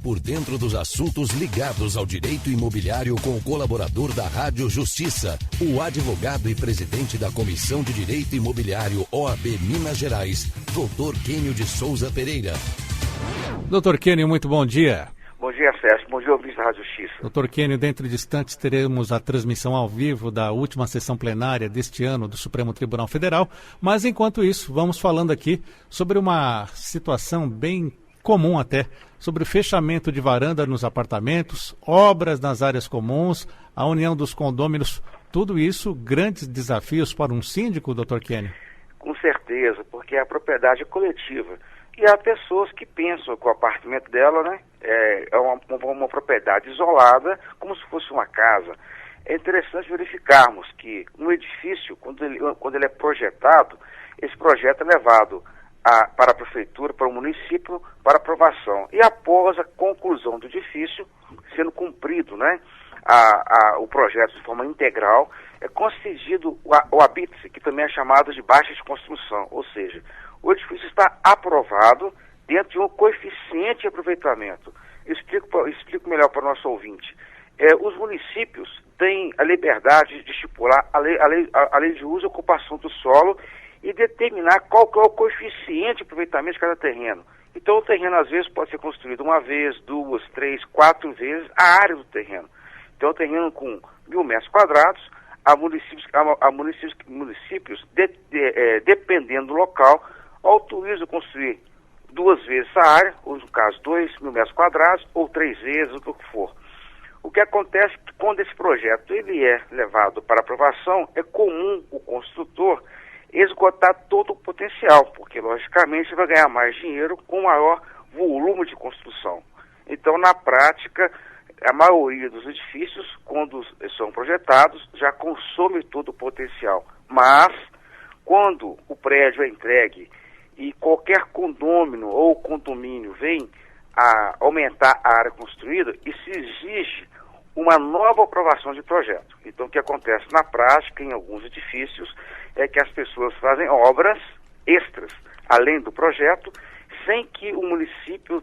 por dentro dos assuntos ligados ao direito imobiliário com o colaborador da Rádio Justiça, o advogado e presidente da Comissão de Direito Imobiliário OAB Minas Gerais, Dr. Quênio de Souza Pereira. Dr. Quênio, muito bom dia. Bom dia, Sérgio. Bom dia, ouvintes da Rádio Justiça. Dr. Quênio, dentro de instantes teremos a transmissão ao vivo da última sessão plenária deste ano do Supremo Tribunal Federal, mas enquanto isso, vamos falando aqui sobre uma situação bem comum até, sobre o fechamento de varanda nos apartamentos, obras nas áreas comuns, a união dos condôminos, tudo isso grandes desafios para um síndico, Dr. Quênio? Com certeza, porque a propriedade é coletiva. E há pessoas que pensam que o apartamento dela, né, é uma propriedade isolada, como se fosse uma casa. É interessante verificarmos que um edifício, quando ele é projetado, esse projeto é levado para a prefeitura, para o município, para aprovação. E após a conclusão do edifício, sendo cumprido, né, o projeto de forma integral, é concedido o habite-se, que também é chamado de baixa de construção, ou seja, o edifício está aprovado dentro de um coeficiente de aproveitamento. Eu explico melhor para o nosso ouvinte. Os municípios têm a liberdade de estipular a lei de uso e ocupação do solo e determinar qual que é o coeficiente de aproveitamento de cada terreno. Então o terreno às vezes pode ser construído uma vez, 2, 3, 4 vezes a área do terreno. Então o terreno com 1.000 metros quadrados, há municípios dependendo do local, autorizam construir 2 vezes a área, ou no caso 2.000 metros quadrados, ou 3 vezes, o que for. O que acontece é que quando esse projeto ele é levado para aprovação, é comum o construtor esgotar todo o potencial, porque logicamente vai ganhar mais dinheiro com maior volume de construção. Então, na prática, a maioria dos edifícios, quando são projetados, já consome todo o potencial. Mas, quando o prédio é entregue e qualquer condômino ou condomínio vem a aumentar a área construída, e se exige uma nova aprovação de projeto. Então, o que acontece na prática, em alguns edifícios, é que as pessoas fazem obras extras, além do projeto, sem que o município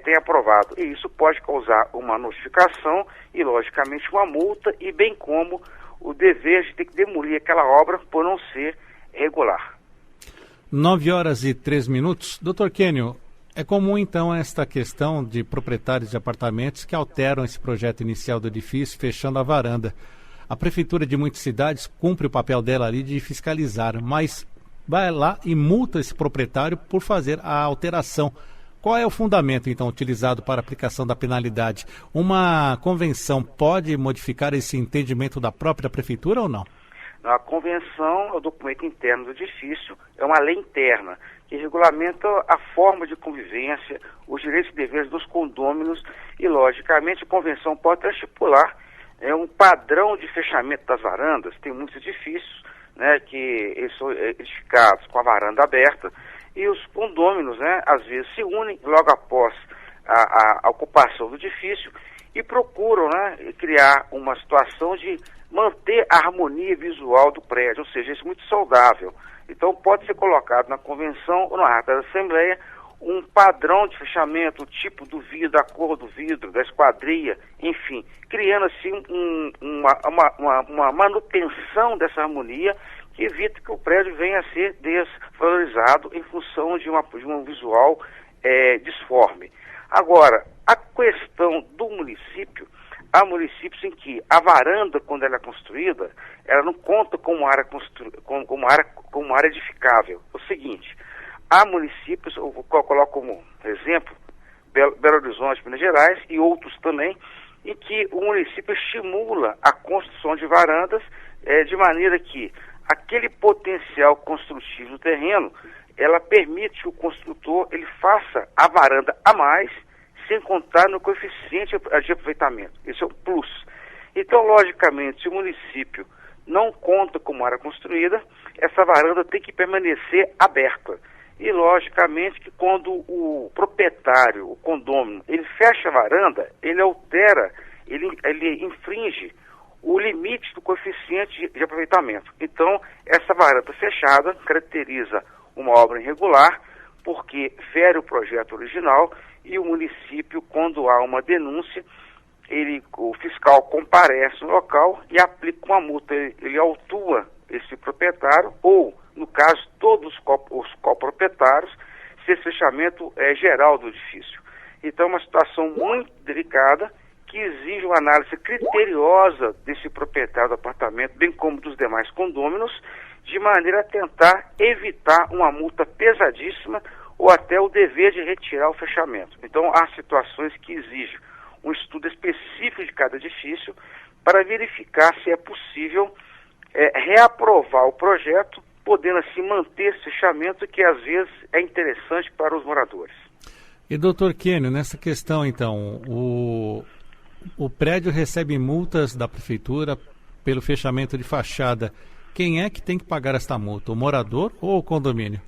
tenha aprovado. E isso pode causar uma notificação e, logicamente, uma multa, e bem como o dever de ter que demolir aquela obra por não ser regular. 9h03. Dr. Quênio, é comum então esta questão de proprietários de apartamentos que alteram esse projeto inicial do edifício, fechando a varanda. A prefeitura de muitas cidades cumpre o papel dela ali de fiscalizar, mas vai lá e multa esse proprietário por fazer a alteração. Qual é o fundamento, então, utilizado para a aplicação da penalidade? Uma convenção pode modificar esse entendimento da própria prefeitura ou não? A convenção é o documento interno do edifício, é uma lei interna que regulamenta a forma de convivência, os direitos e deveres dos condôminos e, logicamente, a convenção pode estipular um padrão de fechamento das varandas. Tem muitos edifícios, né, que eles são edificados com a varanda aberta e os condôminos, né, às vezes se unem logo após a ocupação do edifício e procuram, né, criar uma situação de manter a harmonia visual do prédio, ou seja, isso é muito saudável. Então pode ser colocado na convenção ou na ata da Assembleia um padrão de fechamento, o tipo do vidro, a cor do vidro, da esquadria, enfim, criando assim uma manutenção dessa harmonia que evita que o prédio venha a ser desvalorizado em função de um visual disforme. Agora, a questão do município, há municípios em que a varanda, quando ela é construída, ela não conta como área edificável. O seguinte, há municípios, eu coloco como exemplo, Belo Horizonte, Minas Gerais, e outros também, em que o município estimula a construção de varandas de maneira que aquele potencial construtivo do terreno, ela permite que o construtor ele faça a varanda a mais, sem contar no coeficiente de aproveitamento. Esse é o plus. Então, logicamente, se o município não conta como área construída, essa varanda tem que permanecer aberta. E, logicamente, que quando o proprietário, o condômino, ele fecha a varanda, ele altera, ele infringe o limite do coeficiente de aproveitamento. Então, essa varanda fechada caracteriza uma obra irregular, porque fere o projeto original e o município, quando há uma denúncia, o fiscal comparece no local e aplica uma multa. Ele autua esse proprietário ou, no caso, todos os coproprietários, se esse fechamento é geral do edifício. Então, é uma situação muito delicada que exige uma análise criteriosa desse proprietário do apartamento, bem como dos demais condôminos, de maneira a tentar evitar uma multa pesadíssima ou até o dever de retirar o fechamento. Então, há situações que exigem um estudo específico de cada edifício para verificar se é possível reaprovar o projeto, podendo assim manter esse fechamento que às vezes é interessante para os moradores. E doutor Quênio, nessa questão então, o prédio recebe multas da prefeitura pelo fechamento de fachada. Quem é que tem que pagar esta multa? O morador ou o condomínio?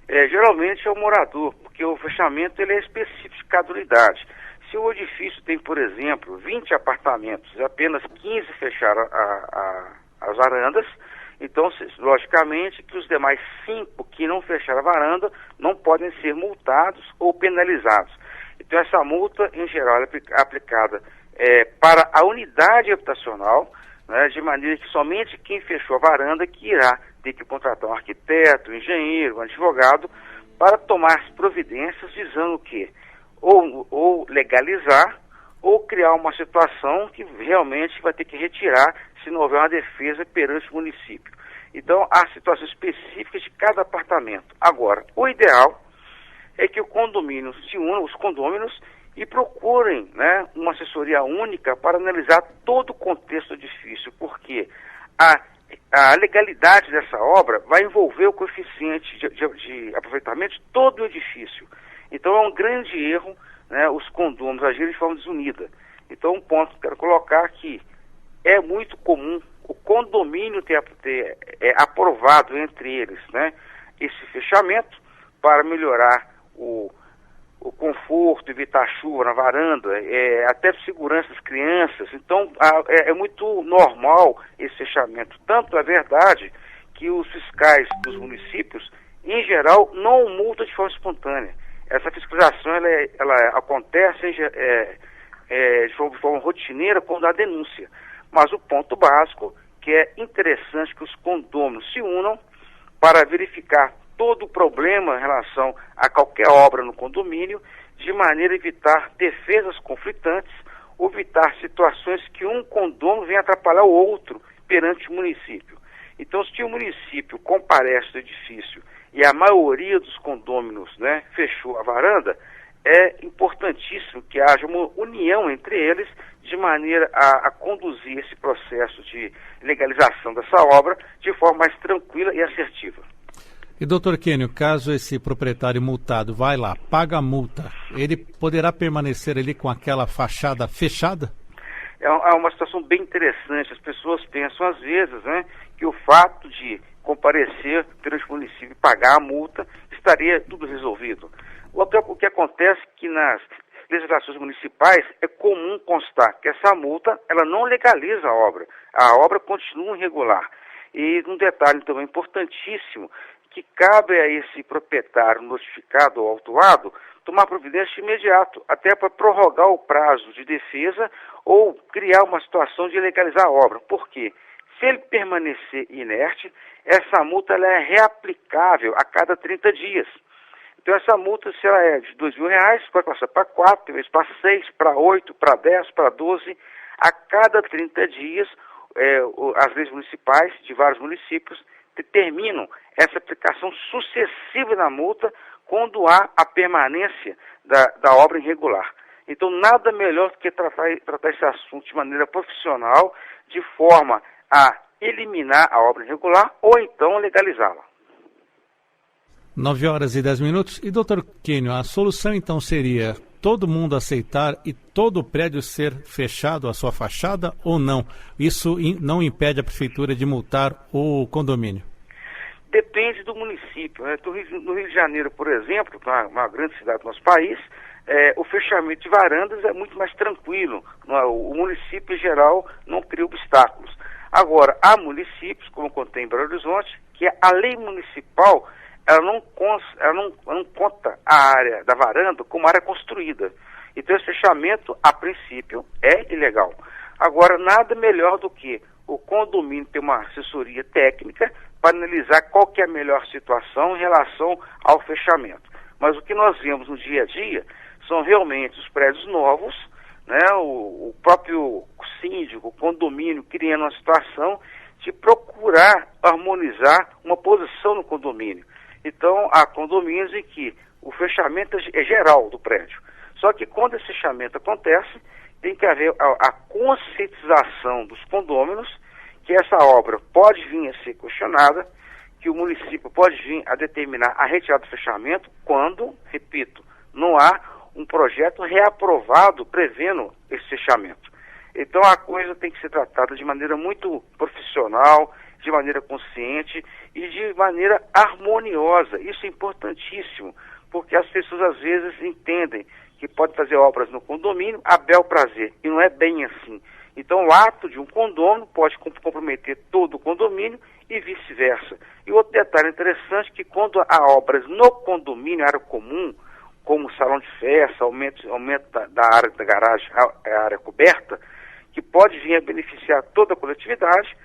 Geralmente é o morador, porque o fechamento ele é específico de cada unidade. Se o edifício tem, por exemplo, 20 apartamentos e apenas 15 fecharam as varandas, então, logicamente, que os demais 5 que não fecharam a varanda não podem ser multados ou penalizados. Então, essa multa, em geral, é aplicada para a unidade habitacional, né, de maneira que somente quem fechou a varanda que irá ter que contratar um arquiteto, um engenheiro, um advogado, para tomar as providências visando o quê? Ou legalizar, ou criar uma situação que realmente vai ter que retirar se não houver uma defesa perante o município. Então, há situações específicas de cada apartamento. Agora, o ideal é que o condomínio se una, os condôminos, e procurem, né, uma assessoria única para analisar todo o contexto do edifício, porque a legalidade dessa obra vai envolver o coeficiente de aproveitamento de todo o edifício. Então é um grande erro, né, os condôminos agirem de forma desunida. Então um ponto que eu quero colocar aqui, é muito comum o condomínio ter aprovado entre eles, né, esse fechamento para melhorar o conforto, evitar chuva na varanda, até segurança das crianças. Então é muito normal esse fechamento. Tanto é verdade que os fiscais dos municípios, em geral, não multam de forma espontânea. Essa fiscalização ela acontece de forma rotineira quando há denúncia. Mas o ponto básico, que é interessante que os condôminos se unam para verificar todo o problema em relação a qualquer obra no condomínio, de maneira a evitar defesas conflitantes, ou evitar situações que um condômino venha atrapalhar o outro perante o município. Então, se o município comparece no edifício e a maioria dos condôminos, né, fechou a varanda, é importantíssimo que haja uma união entre eles de maneira a conduzir esse processo de legalização dessa obra de forma mais tranquila e assertiva. E doutor Quênio, caso esse proprietário multado vai lá, paga a multa, ele poderá permanecer ali com aquela fachada fechada? É uma situação bem interessante. As pessoas pensam às vezes, né, que o fato de comparecer perante o município e pagar a multa estaria tudo resolvido. O que acontece é que nas legislações municipais é comum constar que essa multa ela não legaliza a obra continua irregular. E um detalhe também importantíssimo, que cabe a esse proprietário notificado ou autuado tomar providência de imediato, até para prorrogar o prazo de defesa ou criar uma situação de legalizar a obra. Por quê? Se ele permanecer inerte, essa multa ela é reaplicável a cada 30 dias. Então essa multa, se ela é de R$2.000, pode passar para 4, talvez para 6, para 8, para 10, para 12. A cada 30 dias, as leis municipais de vários municípios determinam essa aplicação sucessiva da multa quando há a permanência da obra irregular. Então, nada melhor do que tratar esse assunto de maneira profissional, de forma a eliminar a obra irregular ou então legalizá-la. 9h10. E, doutor Quênio, a solução então seria todo mundo aceitar e todo o prédio ser fechado a sua fachada ou não? Isso não impede a prefeitura de multar o condomínio? Depende do município, né? No Rio de Janeiro, por exemplo, uma grande cidade do nosso país, o fechamento de varandas é muito mais tranquilo. O município, em geral, não cria obstáculos. Agora, há municípios, como contém em Belo Horizonte, que a lei municipal ela não conta a área da varanda como área construída. Então esse fechamento, a princípio, é ilegal. Agora, nada melhor do que o condomínio ter uma assessoria técnica para analisar qual que é a melhor situação em relação ao fechamento. Mas o que nós vemos no dia a dia são realmente os prédios novos, né, o próprio síndico, o condomínio, criando uma situação de procurar harmonizar uma posição no condomínio. Então, há condomínios em que o fechamento é geral do prédio. Só que quando esse fechamento acontece, tem que haver a conscientização dos condôminos que essa obra pode vir a ser questionada, que o município pode vir a determinar a retirada do fechamento quando, repito, não há um projeto reaprovado prevendo esse fechamento. Então a coisa tem que ser tratada de maneira muito profissional, de maneira consciente e de maneira harmoniosa. Isso é importantíssimo, porque as pessoas às vezes entendem que pode fazer obras no condomínio a bel prazer, e não é bem assim. Então o ato de um condômino pode comprometer todo o condomínio e vice-versa. E outro detalhe interessante, que quando há obras no condomínio, área comum, como salão de festa, aumento da área da garagem, a área coberta, que pode vir a beneficiar toda a coletividade,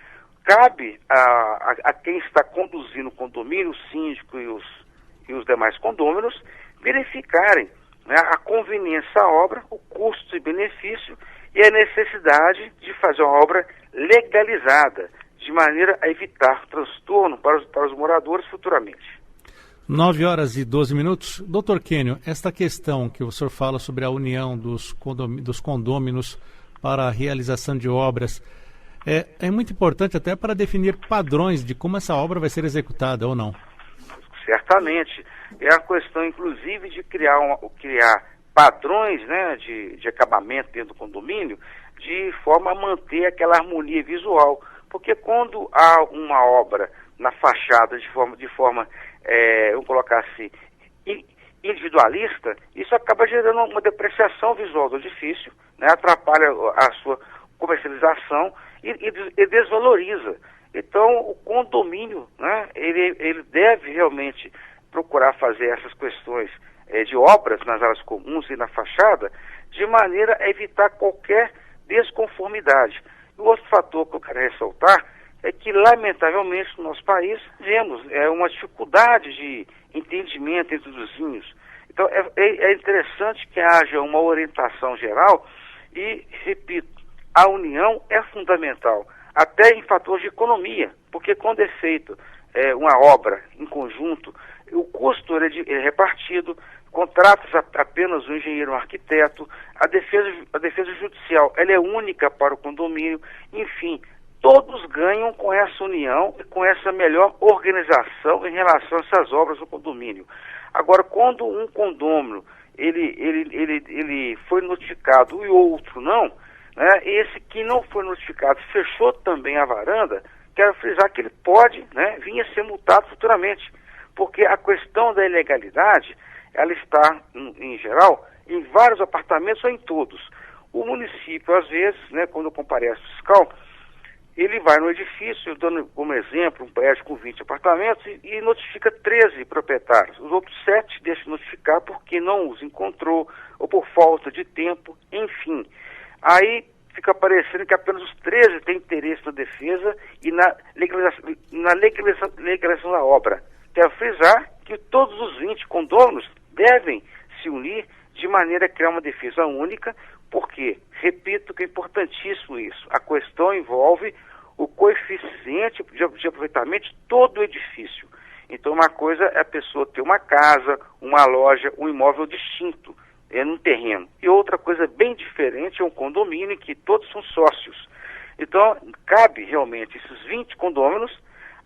cabe a quem está conduzindo o condomínio, o síndico e os demais condôminos, verificarem, né, a conveniência da obra, o custo e benefício e a necessidade de fazer uma obra legalizada, de maneira a evitar transtorno para os moradores futuramente. 9h12. Doutor Kênio, esta questão que o senhor fala sobre a união dos condôminos para a realização de obras é muito importante até para definir padrões de como essa obra vai ser executada ou não. Certamente. É a questão, inclusive, de criar padrões, né, de acabamento dentro do condomínio, de forma a manter aquela harmonia visual. Porque quando há uma obra na fachada de forma vamos colocar assim, individualista, isso acaba gerando uma depreciação visual do edifício, né, atrapalha a sua comercialização e desvaloriza. Então, o condomínio, né, ele deve realmente procurar fazer essas questões de obras nas áreas comuns e na fachada, de maneira a evitar qualquer desconformidade. O outro fator que eu quero ressaltar é que, lamentavelmente, no nosso país, vemos uma dificuldade de entendimento entre os vizinhos. Então, é interessante que haja uma orientação geral e, repito, a união é fundamental, até em fatores de economia, porque quando é feito uma obra em conjunto, o custo é repartido, contratos apenas um engenheiro e um arquiteto, a defesa judicial ela é única para o condomínio, enfim, todos ganham com essa união e com essa melhor organização em relação a essas obras do condomínio. Agora, quando um condômino ele foi notificado e o outro não, né, esse que não foi notificado fechou também a varanda, quero frisar que ele pode, né, vir a ser multado futuramente, porque a questão da ilegalidade, ela está, em geral, em vários apartamentos ou em todos. O município, às vezes, né, quando comparece o fiscal, ele vai no edifício, dando como exemplo um prédio com 20 apartamentos e notifica 13 proprietários. Os outros 7 deixam de notificar porque não os encontrou ou por falta de tempo, enfim. Aí fica parecendo que apenas os 13 têm interesse na defesa e na legalização da obra. Quero frisar que todos os 20 condôminos devem se unir de maneira a criar uma defesa única, porque, repito que é importantíssimo isso, a questão envolve o coeficiente de aproveitamento de todo o edifício. Então, uma coisa é a pessoa ter uma casa, uma loja, um imóvel distinto num terreno. E outra coisa bem diferente é um condomínio em que todos são sócios. Então, cabe realmente esses 20 condôminos,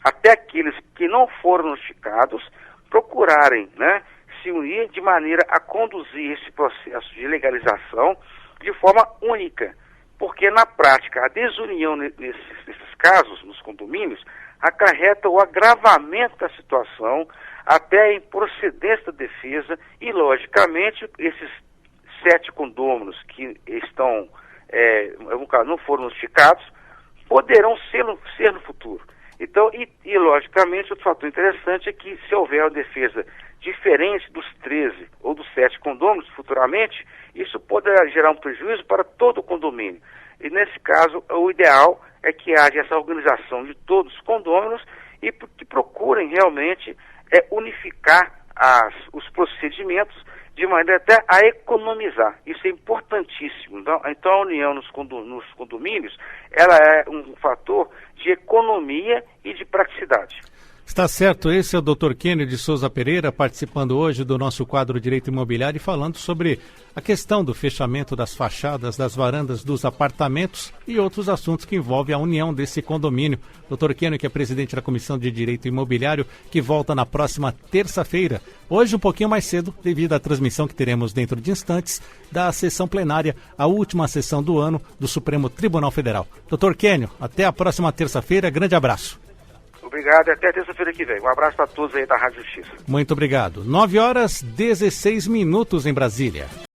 até aqueles que não foram notificados, procurarem, né, se unir de maneira a conduzir esse processo de legalização de forma única, porque na prática a desunião nesses casos, nos condomínios, acarreta o agravamento da situação até a improcedência da defesa e, logicamente, esses 7 condôminos que estão, não foram notificados, poderão ser no futuro. Então, e logicamente, outro fator interessante é que se houver uma defesa diferente dos 13 ou dos 7 condôminos futuramente, isso poderá gerar um prejuízo para todo o condomínio. E nesse caso, o ideal é que haja essa organização de todos os condôminos e que procurem realmente unificar os procedimentos de maneira até a economizar. Isso é importantíssimo. Então a união nos condomínios, ela é um fator de economia e de praticidade. Está certo, esse é o Dr. Kênio de Souza Pereira, participando hoje do nosso quadro Direito Imobiliário e falando sobre a questão do fechamento das fachadas, das varandas dos apartamentos e outros assuntos que envolvem a união desse condomínio. Dr. Kênio, que é presidente da Comissão de Direito Imobiliário, que volta na próxima terça-feira, hoje um pouquinho mais cedo, devido à transmissão que teremos dentro de instantes da sessão plenária, a última sessão do ano do Supremo Tribunal Federal. Dr. Kênio, até a próxima terça-feira, grande abraço. Obrigado e até terça-feira que vem. Um abraço para todos aí da Rádio Justiça. Muito obrigado. 9h16 em Brasília.